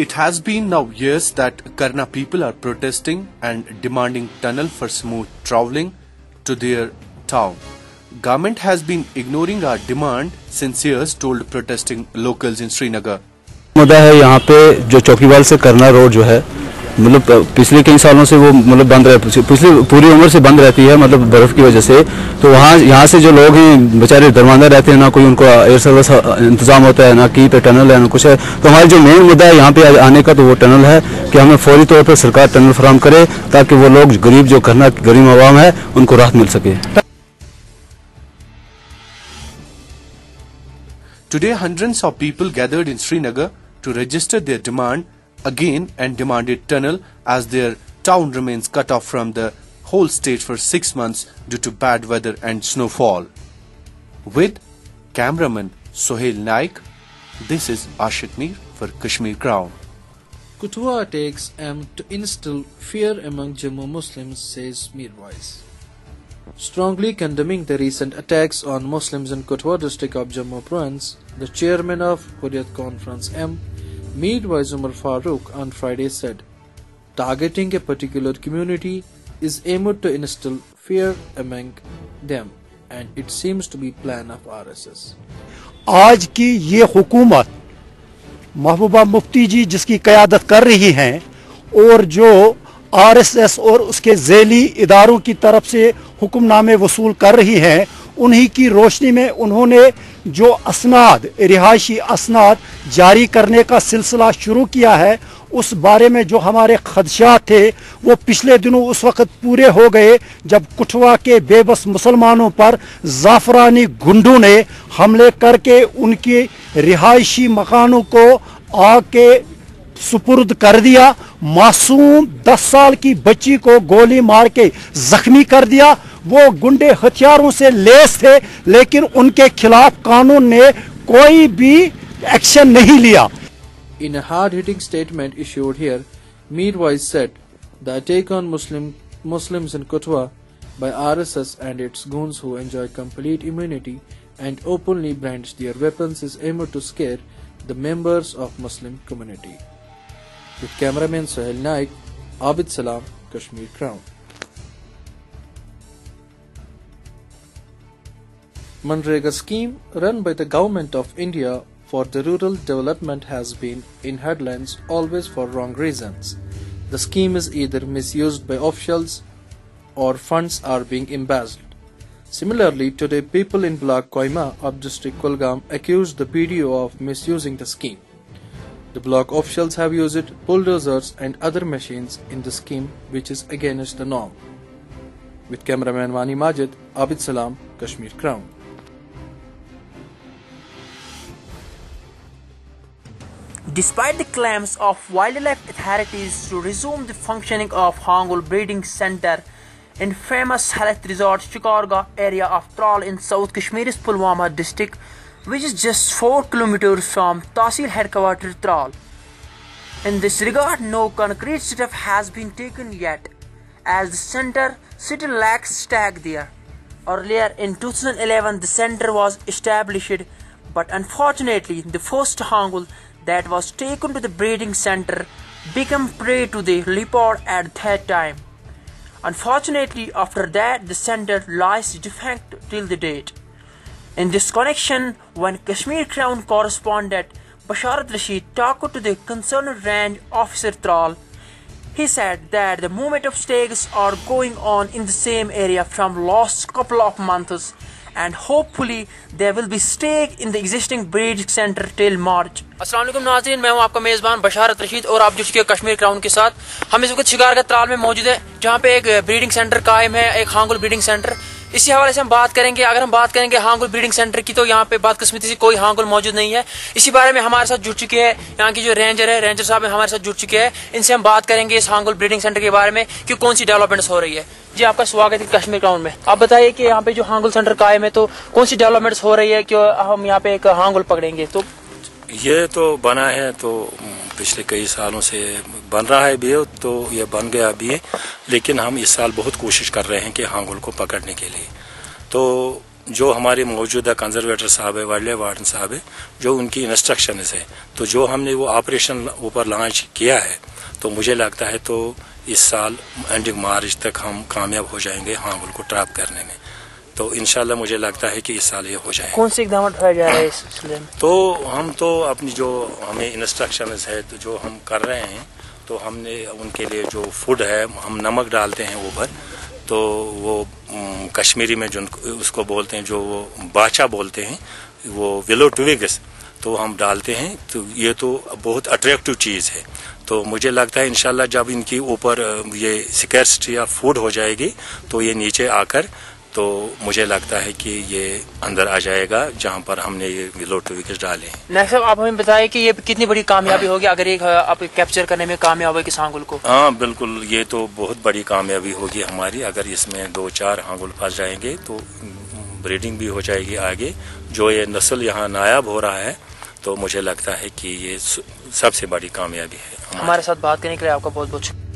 It has been now years that Karna people are protesting and demanding tunnel for smooth travelling to their town. Government has been ignoring our demand since years, told protesting locals in Srinagar. मुद्दा है यहाँ पे जो चौकीवाल से करना road जो है मतलब पिछले कई सालों से वो मतलब बंद रहे, पिछली पूरी उम्र से बंद रहती है मतलब बर्फ की वजह से। तो वहाँ यहाँ से जो लोग हैं बेचारे दरमांदा रहते हैं, ना कोई उनको एयर सर्विस इंतजाम होता है, ना की पे टनल है, ना कुछ है। तो हमारी जो मेन मुद्दा है यहाँ पे आने का तो वो टनल है कि हमें फौरी तौर पर सरकार टनल फराहम करे ताकि वो लोग गरीब जो करना गरीब आवाम है उनको राहत मिल सके। Today, hundreds of people gathered in Srinagar to register their demand again and demanded tunnel as their town remains cut off from the whole state for 6 months due to bad weather and snowfall. With cameraman Sohail Naik, this is Ashik Mir for Kashmir Crown. Kuthwa takes aim to instill fear among Jammu Muslims, says Mirwais. Strongly condemning the recent attacks on Muslims in Kuthwa district of Jammu province, the chairman of Hurriyat Conference M, Mirwais Umar Farooq, on Friday said, targeting a particular community is aimed to instill fear among them and it seems to be plan of RSS. आज की ये हुकूमत महबूबा मुफ्ती जी जिसकी क़यादत कर रही हैं और जो RSS और उसके ज़ैली इदारों की तरफ से हुक्मनामे वसूल कर रही हैं, उन्हीं की रोशनी में उन्होंने जो असनाद रिहायशी असनाद जारी करने का सिलसिला शुरू किया है, उस बारे में जो हमारे खदशात थे वो पिछले दिनों उस वक़्त पूरे हो गए जब कुठवा के बेबस मुसलमानों पर ज़ाफ़रानी गुंडों ने हमले करके उनकी रिहायशी मकानों को आग के सुपुर्द कर दिया। मासूम 10 साल की बच्ची को गोली मार के जख्मी कर दिया। वो गुंडे हथियारों से लैस थे लेकिन उनके खिलाफ कानून ने कोई भी एक्शन नहीं लिया। In a hard-hitting statement issued here, Mirwais said the attack on Muslims in Kuthwa by RSS and its goons who enjoy complete immunity and openly brandish their weapons is aimed to scare the members of Muslim community. With cameraman Sohail Naik, Abid Salam, Kashmir Crown. Manrega scheme run by the Government of India for the rural development has been in headlines always for wrong reasons. The scheme is either misused by officials or funds are being embezzled. Similarly, today people in block Koima of district Kulgam accused the BDO of misusing the scheme. The block officials have used bulldozers and other machines in the scheme which is against the norm. With cameraman Wani Majid, Abid Salam, Kashmir Crown. Despite the claims of wildlife authorities to resume the functioning of Hangul Breeding Center in famous health resort Chikarga area of Tral in South Kashmir's Pulwama district, which is just 4 kilometers from Tahsil headquarters Tral. In this regard, no concrete step has been taken yet, as the center still lacks staff there. Earlier in 2011, the center was established, but unfortunately, the first Hangul that was taken to the breeding center became prey to the leopard at that time. Unfortunately, after that, the center lies defunct till the date. In this connection, when Kashmir Crown correspondent Basharat Rashid talked to the concerned range officer Tral, he said that the movement of stags are going on in the same area from last couple of months and hopefully there will be stag in the existing breeding center till March. अस्सलाम वालेकुम नाज़रीन, मैं हूं आपका मेज़बान बशारत रशीद और आप जुड़ चुके हैं कश्मीर क्राउन के साथ। हम इस वक्त शिकारगा त्राल में मौजूद है जहां पे एक ब्रीडिंग सेंटर कायम है, एक हांगुल ब्रीडिंग सेंटर। इसी हवाले से हम बात करेंगे। अगर हम बात करेंगे हांगुल ब्रीडिंग सेंटर की तो यहाँ पे बदकिस्मती से कोई हांगुल मौजूद नहीं है। इसी बारे में हमारे साथ जुड़ चुके हैं यहाँ की जो रेंजर है, रेंजर साहब हमारे साथ जुड़ चुके हैं। इनसे हम बात करेंगे इस हांगुल ब्रीडिंग सेंटर के बारे में कि कौन सी डेवलपमेंट्स हो रही है। जी, आपका स्वागत है कश्मीर क्राउन में। आप बताइए कि यहाँ पे जो हांगुल सेंटर कायम है तो कौन सी डेवलपमेंट्स हो रही है कि हम यहाँ पे एक हांगुल पकड़ेंगे। तो ये तो बना है तो पिछले कई सालों से बन रहा है भी, तो ये बन गया भी, लेकिन हम इस साल बहुत कोशिश कर रहे हैं कि हांगुल को पकड़ने के लिए। तो जो हमारे मौजूदा कंजर्वेटर साहब है, वाइल्ड लाइफ वार्डन साहब है, जो उनकी इंस्ट्रक्शन है, तो जो हमने वो ऑपरेशन ऊपर लॉन्च किया है, तो मुझे लगता है तो इस साल एंडिंग मार्च तक हम कामयाब हो जाएंगे हांगुल को ट्रैप करने में। तो इंशाल्लाह मुझे लगता है कि इस साल ये हो जाएगा। कौन से इकदाम उठाए जा रहे हैं इस सिलसिले में? तो हम तो अपनी जो हमें इंस्ट्रक्शंस है तो जो हम कर रहे हैं, तो हमने उनके लिए जो फूड है हम नमक डालते हैं ऊपर, तो वो कश्मीरी में जो उसको बोलते हैं, जो वो बाचा बोलते हैं, वो विलो ट्विग्स, तो हम डालते हैं। तो ये तो बहुत अट्रैक्टिव चीज़ है। तो मुझे लगता है इंशाल्लाह जब इनकी ऊपर ये स्कैर्सिटी या फूड हो जाएगी तो ये नीचे आकर, तो मुझे लगता है कि ये अंदर आ जाएगा जहां पर हमने ये विलो ट्विग्स डाले हैं। नेक्स्ट साहब, आप हमें बताएं कि ये कितनी बड़ी कामयाबी होगी अगर एक आप कैप्चर करने में कामयाब हो किस हांगुल को? हाँ बिल्कुल, ये तो बहुत बड़ी कामयाबी होगी हमारी। अगर इसमें 2-4 हांगुल फंस जाएंगे तो ब्रीडिंग भी हो जाएगी आगे। जो ये नस्ल यहाँ नायाब हो रहा है, तो मुझे लगता है कि ये सबसे बड़ी कामयाबी है। हमारे साथ बात करने के लिए आपका बहुत बहुत शुक्रिया।